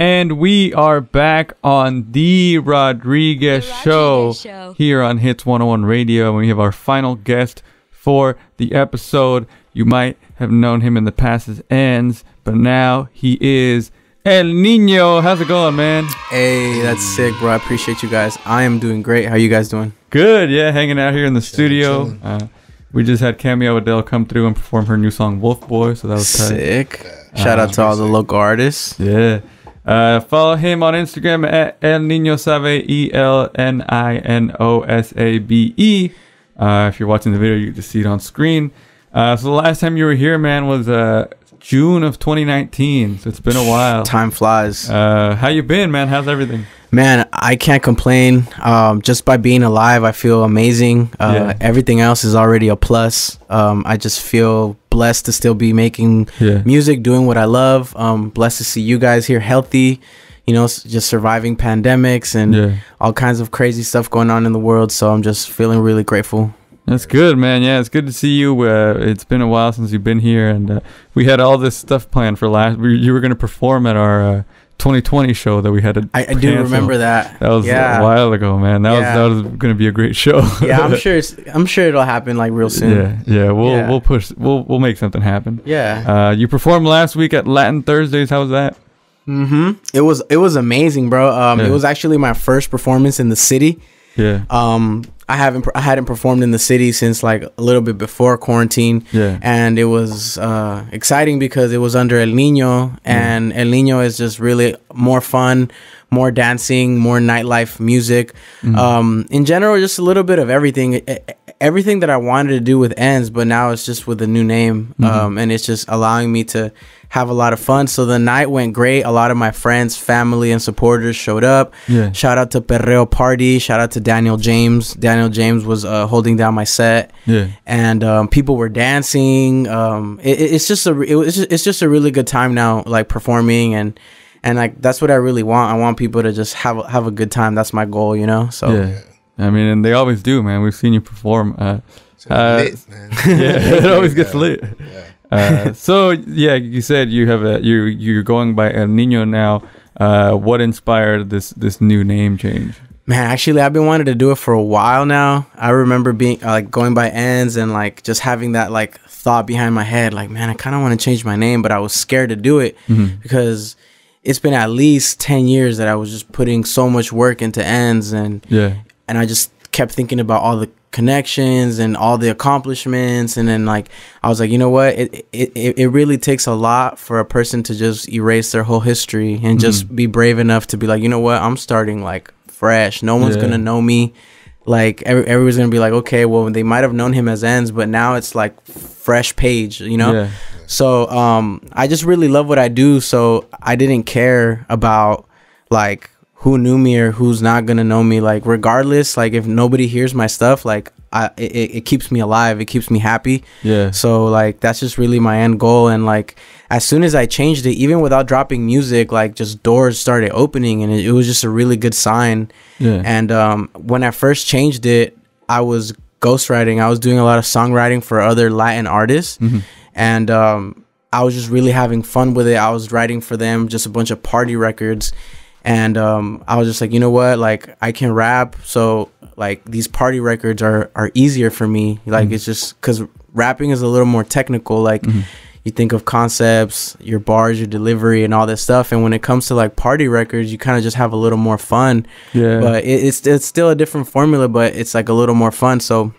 And we are back on the Rodriguez Show here on Hits 101 Radio. And we have our final guest for the episode. You might have known him in the past as Enz, but now he is El Niño. How's it going, man? Hey, that's sick, bro. I appreciate you guys. I am doing great. How you guys doing? Good, yeah. Hanging out here in the studio. We just had Cameo Adele come through and perform her new song, Wolf Boy, so that was tight. Sick. Shout out to all the local artists. Yeah. Follow him on Instagram at El Niño Sabe, ELNINOSABE. If you're watching the video, you can just see it on screen. So the last time you were here, man, was June of 2019. So it's been a while. Time flies. How you been, man? How's everything? Man, I can't complain. Just by being alive, I feel amazing. Everything else is already a plus. I just feel blessed to still be making music, doing what I love. Blessed to see you guys here healthy, you know, just surviving pandemics and all kinds of crazy stuff going on in the world. So I'm just feeling really grateful. That's good, man. Yeah, it's good to see you. It's been a while since you've been here, and we had all this stuff planned for you were going to perform at our 2020 show that we had to I do remember that. That was a while ago, man. That was going to be a great show. Yeah, I'm sure it'll happen like real soon. We'll push. We'll make something happen. Yeah. You performed last week at Latin Thursdays. How was that? It was amazing, bro. It was actually my first performance in the city. Yeah. I hadn't performed in the city since like a little bit before quarantine. Yeah. And it was exciting because it was under El Niño, and El Niño is just really more fun, more dancing, more nightlife music. In general, just a little bit of everything. Everything that I wanted to do with Enz, but now it's just with a new name. And it's just allowing me to have a lot of fun. So the night went great. A lot of my friends, family, and supporters showed up. Yeah. Shout out to Perreo Party. Shout out to Daniel James. Daniel James was holding down my set. Yeah. And people were dancing. It's just a really good time now, like performing and like that's what I really want. I want people to just have a good time. That's my goal, you know. So yeah. I mean, and they always do, man. We've seen you perform. Lit, man. Yeah, it always gets lit. Yeah. So yeah, you said you have you're going by El Niño now. What inspired this new name change? Man, actually, I've been wanting to do it for a while now. I remember being like going by Enz and like just having that like thought behind my head, like, man, I kind of want to change my name, but I was scared to do it because it's been at least 10 years that I was just putting so much work into Enz, and I just kept thinking about all the connections and all the accomplishments, and then like I was like, you know what, it really takes a lot for a person to just erase their whole history and just be brave enough to be like, you know what, I'm starting like fresh. No one's gonna know me. Like everyone's gonna be like, okay, well, they might have known him as Enz, but now it's like fresh page, you know. So I just really love what I do, so I didn't care about like who knew me or who's not gonna know me. Like regardless, like if nobody hears my stuff, like it keeps me alive, it keeps me happy. Yeah. So like that's just really my end goal. And like as soon as I changed it, even without dropping music, like just doors started opening, and it was just a really good sign. Yeah. And when I first changed it, I was ghostwriting. I was doing a lot of songwriting for other Latin artists, and I was just really having fun with it. I was writing for them just a bunch of party records. And I was just like, you know what, like I can rap, so like these party records are easier for me. Like it's just because rapping is a little more technical. Like you think of concepts, your bars, your delivery, and all this stuff. And when it comes to like party records, you kind of just have a little more fun. Yeah. But it's still a different formula, but it's like a little more fun. So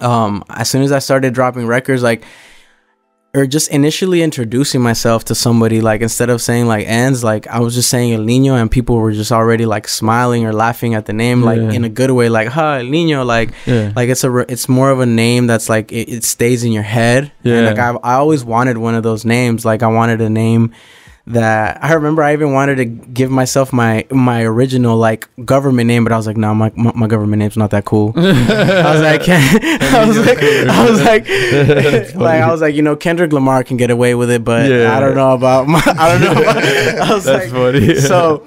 as soon as I started dropping records, like, or just initially introducing myself to somebody, like instead of saying like Enz, like I was just saying El Niño, and people were just already like smiling or laughing at the name, like in a good way, like huh, El Niño, like it's more of a name that's like it stays in your head. And like I always wanted one of those names. Like I wanted a name that I remember I even wanted to give myself my original like government name, but I was like, no, my government name's not that cool. I was like, you know, Kendrick Lamar can get away with it, but I don't know about I was that's like, funny. So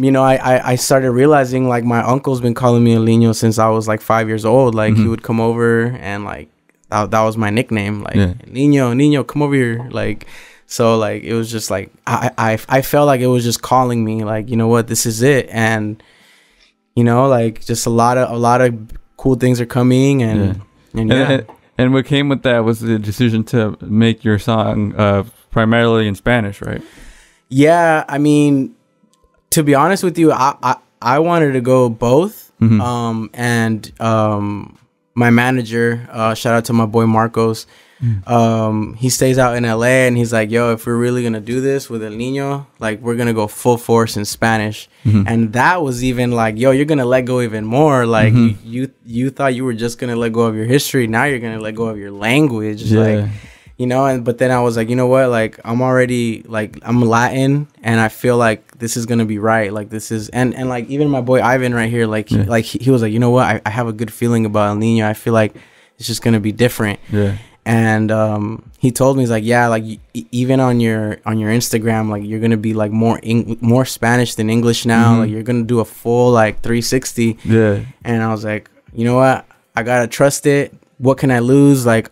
you know, I started realizing like my uncle's been calling me El Niño since I was like 5 years old. Like he would come over and like that was my nickname, like Niño, come over here, like. So like it was just like I felt like it was just calling me, like, you know what, this is it. And you know, like just a lot of cool things are coming. And what came with that was the decision to make your song primarily in Spanish, right? Yeah, I mean, to be honest with you, I wanted to go both. My manager, shout out to my boy Marcos, he stays out in LA, and he's like, yo, if we're really gonna do this with El Niño, like we're gonna go full force in Spanish. And that was even like, yo, you're gonna let go even more. Like you thought you were just gonna let go of your history, now you're gonna let go of your language. Like, you know. But then I was like, you know what, like I'm already, like, I'm Latin, and I feel like this is gonna be right. Like this is, and like even my boy Ivan right here, like he was like, you know what, I have a good feeling about El Niño. I feel like it's just gonna be different. And he told me, he's like, yeah, like even on your Instagram, like you're gonna be like more Spanish than English now. Like you're gonna do a full like 360. And I was like, you know what, I gotta trust it. What can I lose? Like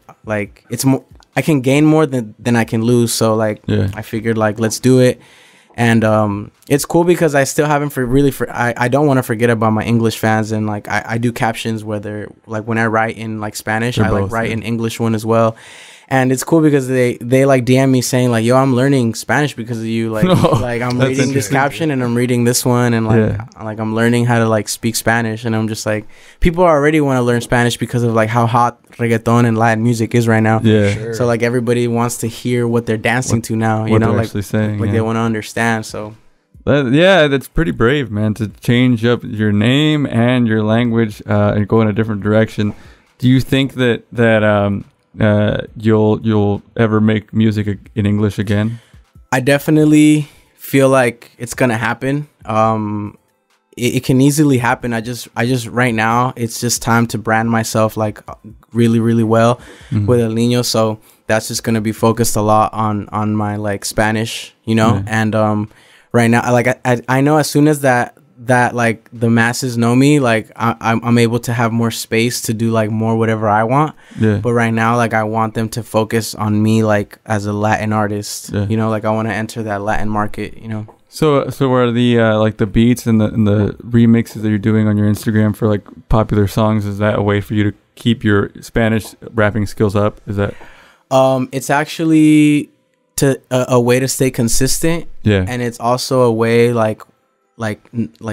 it's more, I can gain more than I can lose. So like I figured, like, let's do it. And it's cool because I still haven't I don't want to forget about my English fans. And like I do captions, whether like when I write in like Spanish, I like write in English one as well. And it's cool because they like DM me saying like, yo, I'm learning Spanish because of you. Like, like I'm reading this caption and I'm reading this one, and like I'm learning how to like speak Spanish. And I'm just like, people already want to learn Spanish because of like how hot reggaeton and Latin music is right now. So like everybody wants to hear what they're dancing to now, you know, like saying, like they want to understand. So that's pretty brave, man, to change up your name and your language and go in a different direction. Do you think that you'll ever make music in English again? I definitely feel like it's gonna happen. It can easily happen. I just right now it's just time to brand myself like really, really well with El Niño. So that's just gonna be focused a lot on my like Spanish, you know. And right now, like I know as soon as that like the masses know me, like I'm able to have more space to do like more whatever I want. But right now, like I want them to focus on me like as a Latin artist. You know, like I want to enter that Latin market, you know. So are the like the beats and the remixes that you're doing on your Instagram for like popular songs, is that a way for you to keep your Spanish rapping skills up? Is that it's actually a way to stay consistent. And it's also a way like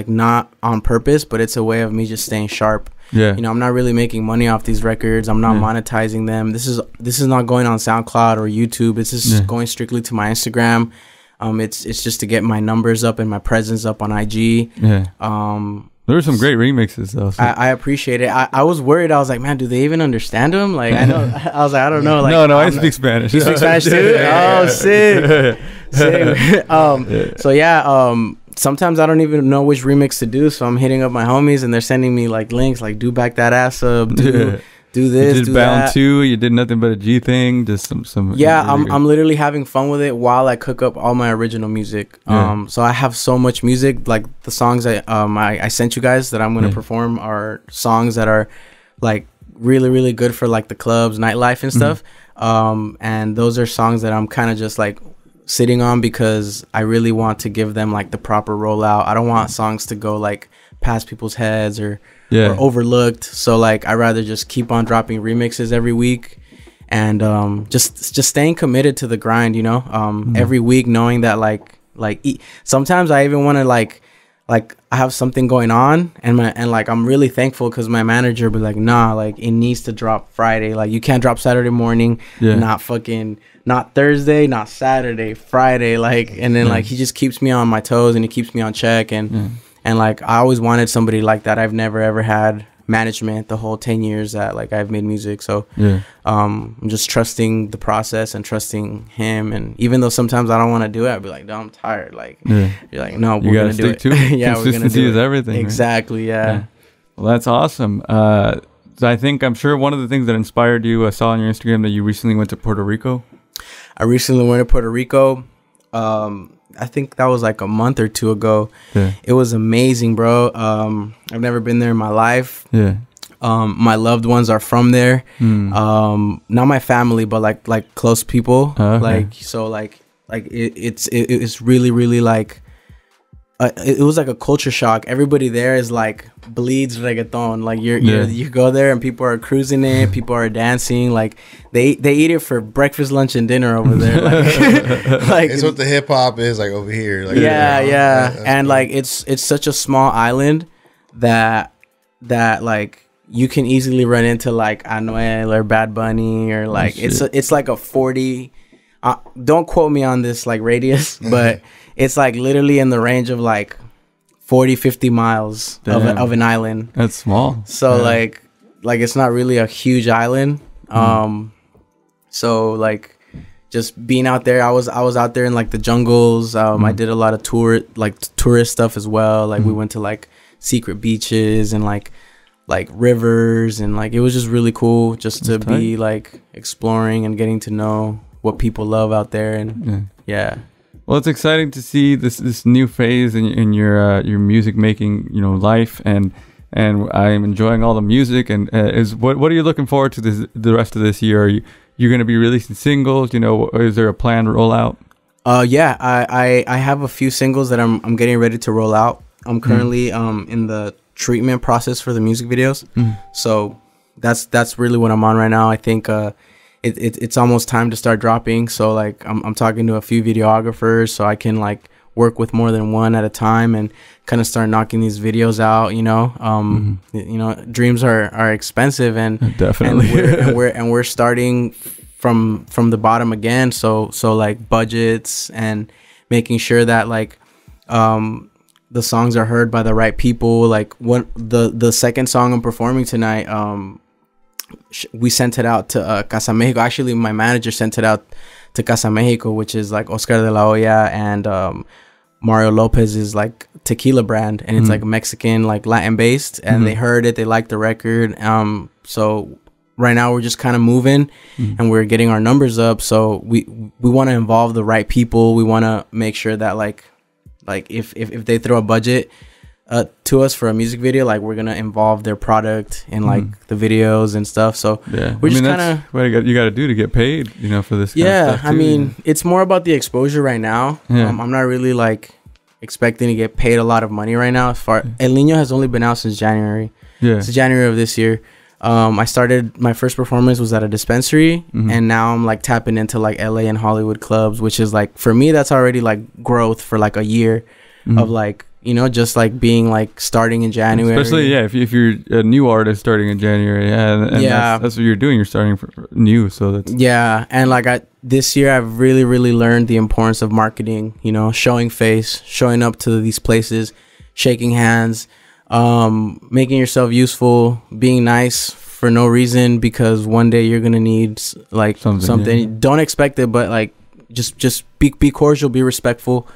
not on purpose, but it's a way of me just staying sharp. You know, I'm not really making money off these records. I'm not monetizing them. This is not going on SoundCloud or YouTube. It's just going strictly to my Instagram. It's just to get my numbers up and my presence up on IG. There were some great remixes though. So. I appreciate it. I was worried. I was like, man, do they even understand them? Like, I know. I was like, I don't know. Like, no, I speak Spanish. You speak Spanish too? Oh, sick. So sometimes I don't even know which remix to do, so I'm hitting up my homies and they're sending me like links, like do back that ass up, do this, you did do Bound that. 2, you did nothing but a G thing, just some I'm literally having fun with it while I cook up all my original music. So I have so much music, like the songs I sent you guys that I'm going to perform are songs that are like really, really good for like the clubs, nightlife and stuff. And those are songs that I'm kind of just like sitting on because I really want to give them like the proper rollout. I don't want songs to go like past people's heads or overlooked. So like I rather just keep on dropping remixes every week and just staying committed to the grind, you know. Every week, knowing that like sometimes I even want to like I have something going on and like I'm really thankful because my manager be like, nah, like it needs to drop Friday. Like you can't drop Saturday morning, not Thursday, not Saturday, Friday. Like, and then like he just keeps me on my toes and he keeps me on check. And like I always wanted somebody like that. I've never ever had management the whole 10 years that like I've made music. So I'm just trusting the process and trusting him. And even though sometimes I don't want to do it, I'd be like, no, I'm tired. Like you're like, no, we're gonna do it. Consistency is everything. Exactly. Yeah. Well, that's awesome. So I'm sure one of the things that inspired you, I saw on your Instagram that you recently went to Puerto Rico. I recently went to Puerto Rico. I think that was like a month or two ago. It was amazing, bro. I've never been there in my life. My loved ones are from there. Not my family, but like close people. So like like it's really really like it was like a culture shock. Everybody there is like bleeds reggaeton. Like you go there and people are cruising it, people are dancing. Like they eat it for breakfast, lunch, and dinner over there. Like it's what the hip hop is like over here. Like, and like it's such a small island that like you can easily run into like Anuel or Bad Bunny or like it's like a 40. Don't quote me on this like radius, but it's like literally in the range of like 40-50 miles of an island. That's small. So like it's not really a huge island. So like just being out there, I was out there in like the jungles. I did a lot of tourist stuff as well. Like we went to like secret beaches and like rivers, and like it was just really cool just to be like exploring and getting to know what people love out there. And well, it's exciting to see this new phase in your music making, you know, life, and I'm enjoying all the music. And what are you looking forward to the rest of this year? Are you going to be releasing singles? You know, is there a planned rollout? I have a few singles that I'm getting ready to roll out. I'm currently in the treatment process for the music videos, so that's really what I'm on right now. I think it's almost time to start dropping. So like I'm talking to a few videographers so I can like work with more than one at a time and kind of start knocking these videos out. You know, dreams are expensive, and definitely, and we're starting from the bottom again. So like budgets and making sure that like the songs are heard by the right people. Like the second song I'm performing tonight, we sent it out to Casa Mexico. Actually, my manager sent it out to Casa Mexico, which is like Oscar de la Hoya and Mario Lopez's like tequila brand, and it's like Mexican, like Latin based, and they heard it, they liked the record. So right now we're just kind of moving and we're getting our numbers up. So we want to involve the right people. We want to make sure that like if they throw a budget to us for a music video, like we're gonna involve their product in like the videos and stuff. So we're just kind of what you got to do to get paid, you know, for this kind of stuff too. I mean, it's more about the exposure right now. I'm not really like expecting to get paid a lot of money right now. As far El Niño has only been out since January. It's January of this year. I started, my first performance was at a dispensary, and now I'm like tapping into like LA and Hollywood clubs, which is like, for me, that's already like growth for like a year of like, you know, just like being like starting in January. Especially, if you're a new artist starting in January, and that's what you're doing. You're starting new, so that's and like this year I've really learned the importance of marketing. You know, showing face, showing up to these places, shaking hands, making yourself useful, being nice for no reason, because one day you're gonna need like something. Yeah. Don't expect it, but like just be cordial, be respectful,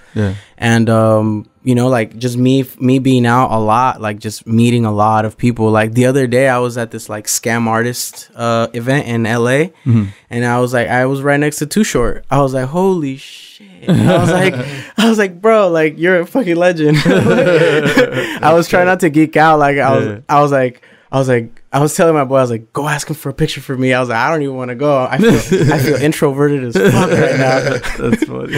and you know, like just me being out a lot, like just meeting a lot of people. Like the other day I was at this like scam artist event in LA, and I was right next to Too Short. I was like, holy shit. I was like, bro, like you're a fucking legend. I was trying not to geek out. Like I was telling my boy, I was like, go ask him for a picture for me. I was like, I don't even want to go. I feel introverted as fuck right now. That's funny.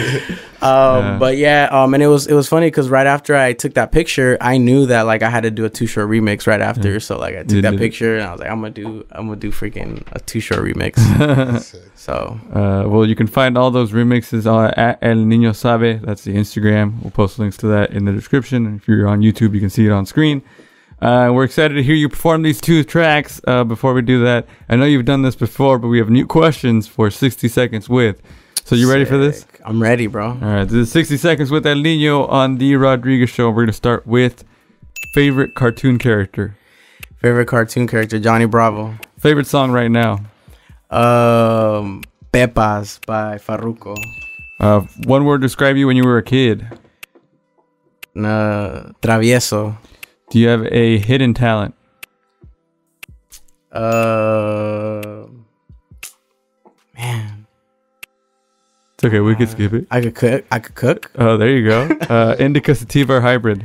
But and it was funny because right after I took that picture, I knew that like I had to do a Too Short remix right after. So like I took that picture and I was like, I'm gonna do freaking a Too Short remix. So well, you can find all those remixes at El Niño Sabe. That's the Instagram. We'll post links to that in the description. And if you're on YouTube, you can see it on screen. We're excited to hear you perform these two tracks. Before we do that, I know you've done this before, but we have new questions for 60 Seconds With. So you ready for this? I'm ready, bro. All right, this is 60 Seconds with El Niño on The Rodriguez Show. We're going to start with favorite cartoon character. Favorite cartoon character, Johnny Bravo. Favorite song right now? Pepas by Farruko. One word to describe you when you were a kid. Travieso. Do you have a hidden talent? Man. It's okay, we could skip it. I could cook. Oh, there you go. Indica, sativa, or hybrid?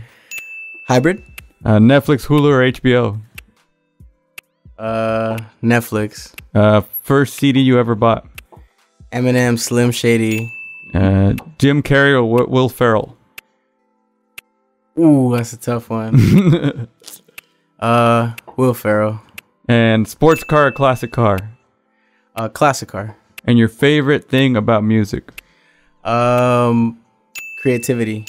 Hybrid. Netflix, Hulu, or HBO? Netflix. First CD you ever bought? Eminem, Slim Shady, Jim Carrey or Will Ferrell? Ooh, that's a tough one. Will Ferrell. And sports car or classic car? Classic car. And your favorite thing about music? Creativity.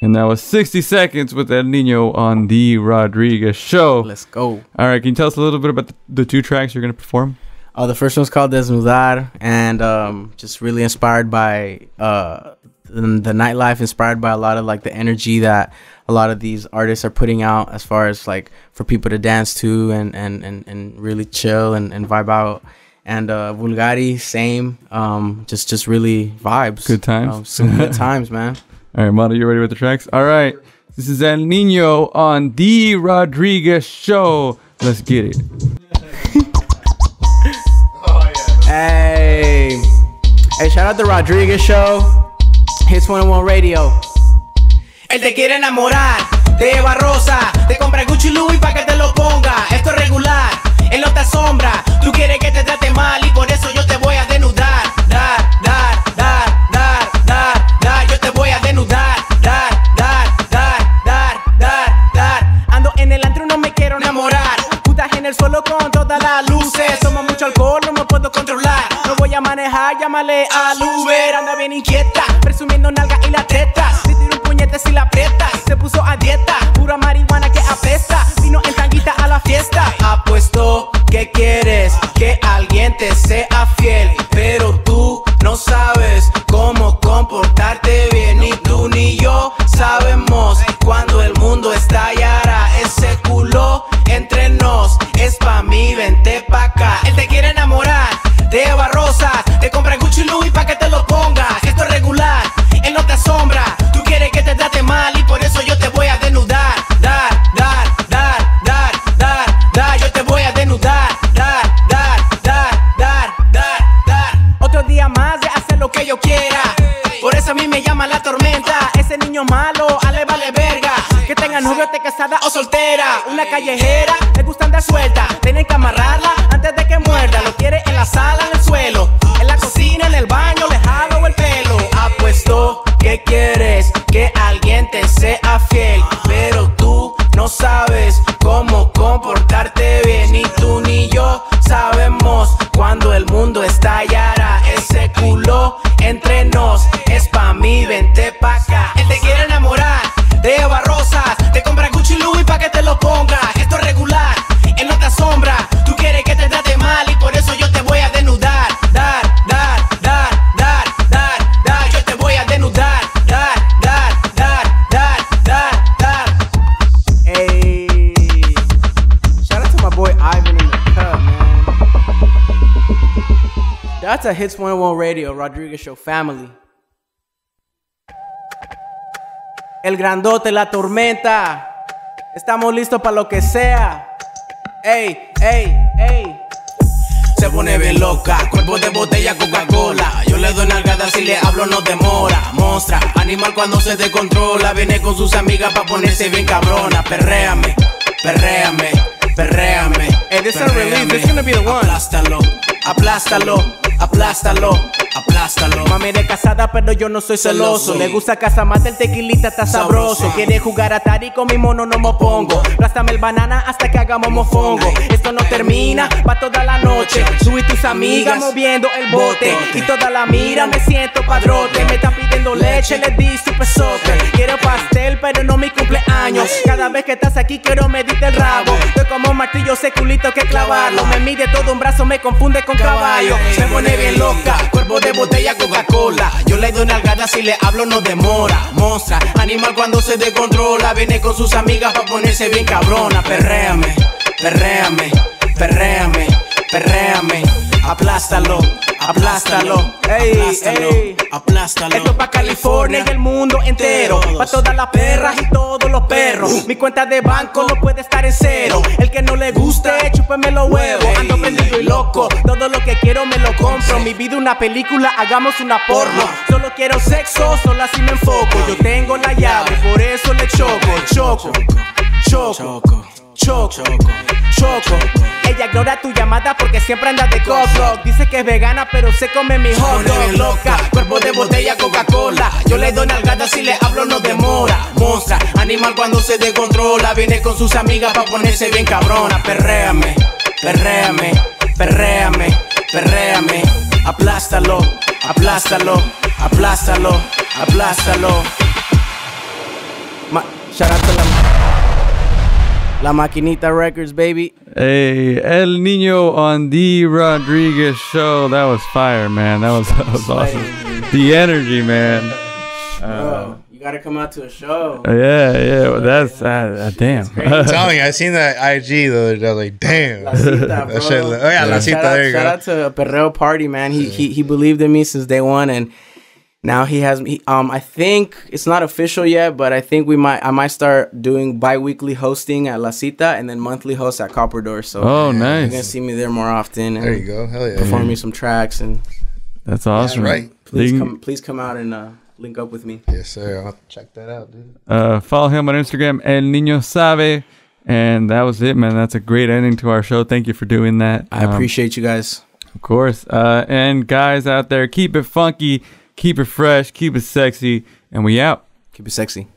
And that was 60 seconds with El Niño on The Rodriguez Show. Let's go. All right, can you tell us a little bit about the two tracks you're going to perform? The first one's called Desnudar, and just really inspired by the nightlife, inspired by a lot of like the energy that a lot of these artists are putting out as far as like for people to dance to and really chill and vibe out. And Vulgari, same, just really vibes. Good times. Some good times, man. All right, Mata, you ready with the tracks? All right, this is El Niño on The Rodriguez Show. Let's get it. Hey, shout out the Rodriguez Show. Hits 101 Radio. Él te quiere enamorar, te lleva rosa, te compra Gucci Louis pa' que te lo ponga. Esto es regular, él no te asombra. Tú quieres que te trate mal y por eso yo te voy a desnudar. Yo te voy a desnudar. Ando en el antro, no me quiero enamorar. Putas en el suelo con todas las luces. Tomo mucho alcohol, no me puedo controlar. No voy a manejar, llámale al Uber. Anda bien inquieta, presumiendo nalga y la teta. Le tiro un puñete si la aprieta. Se puso a dieta, pura marihuana que apesta. Vino en tanguita a la fiesta. Apuesto que quieres que alguien te sea fiel, pero tú no sabes cómo comportarte bien. Ni tú ni yo sabemos cuando el mundo estallará. Ese culo entre nos es pa' mí, vente pa' acá. Él te quiere enamorar, te lleva rosas, te compra Gucci Louis pa' que te lo pongas. Esto es regular, él no te asombra. Tú quieres que te trate mal y por eso yo te voy a desnudar. Yo te voy a desnudar. Otro día más de hacer lo que yo quiera. Por eso a mí me llama la tormenta. Ese niño malo, a le vale verga. Que tenga novio, esté casada o soltera. Una callejera, le gusta andar suelta. Tienen que amarrarla antes de que muerda. Lo quiere en la sala, en el suelo, en la cocina, en el baño, le jalo el pelo. Apuesto que quieres que alguien te sea fiel, pero tú no sabes cómo comportarte bien. Ni tú ni yo sabemos cuando el mundo estallará. Ese culo entre nos es pa' mí, vente pa' acá. Él te quiere enamorar, te lleva rosas, te compra Gucci Louis pa' que te lo ponga. Esto es regular, él no te asombra. Tú quieres que te trate mal y por eso yo te voy a desnudar. Yo te voy a desnudar. Hey, shout out to my boy Ivan in the cup, man. That's a Hits 101 Radio, Rodriguez Show family. El grandote, la tormenta. Estamos listos para lo que sea. Ey. Se pone bien loca, cuerpo de botella Coca-Cola. Yo le doy nalgadas si le hablo no demora. Monstra, animal cuando se descontrola. Viene con sus amigas pa' ponerse bien cabrona. Perréame. Hey, this is a release, this is gonna be the one. Aplástalo. Mami eres casada pero yo no soy celoso. Le gusta casa más del tequilita, está sabroso. Quiere jugar a Atari con mi mono, no me pongo. Plástame el banana hasta que hagamos mofongo. Esto no termina, pa' toda la noche. Tú y tus amigas moviendo el bote. Y toda la mira, me siento padrote. Me están pidiendo leche, le di su pesote. Quiero pastel pero no mi cumpleaños. Cada vez que estás aquí quiero medirte el rabo. Estoy como un martillo, ese culito que clavarlo. Me mide todo un brazo, me confunde con caballo. Se pone bien loca, cuerpo de botella Coca-Cola. Yo le doy nalgadas si le hablo no demora. Monstra, animal cuando se descontrola. Viene con sus amigas pa' ponerse bien cabrona. Perréame. Aplástalo. Aplástalo. Esto es pa' California y el mundo entero. Pa' todas las perras y todos los perros. Mi cuenta de banco no puede estar en cero. El que no le guste, chúpeme los huevos. Ando prendido y loco, todo lo que quiero me lo compro. Mi vida una película, hagamos una porno. Solo quiero sexo, solo así me enfoco. Yo tengo la llave, por eso le choco. Ella ignora tu llamada porque siempre anda de cock. Dice que es vegana, pero se come mi hot dog. Loca, cuerpo de botella Coca-Cola. Yo le doy nalgadas si le hablo no demora. Monza, animal cuando se descontrola. Viene con sus amigas pa' ponerse bien cabrona. Perréame, perréame, perréame, perréame. Aplástalo, aplástalo, aplástalo, aplástalo. Shout out to La Maquinita Records, baby. Hey, El Niño on the Rodriguez show. That was fire, man. That was awesome. The energy, man. Bro, you gotta come out to a show. Yeah. Well, that's damn. I'm telling you, I seen that IG the other day. I was like, damn. La Cita, bro. That shit, oh yeah, La Cita. There you go. Shout out to Perreo Party, man. He believed in me since day one, and now he has me. I think it's not official yet, but I think I might start doing bi-weekly hosting at La Cita and then monthly host at Copper Door. So nice. You're gonna see me there more often. And there you go. Hell yeah. Performing some tracks and. That's awesome. Yeah, right. Please come out and link up with me. Yes, sir. I'll have to check that out, dude. Follow him on Instagram, El Niño Sabe. And that was it, man. That's a great ending to our show. Thank you for doing that. I appreciate you guys. Of course. And guys out there, keep it funky, keep it fresh, keep it sexy, and we out. Keep it sexy.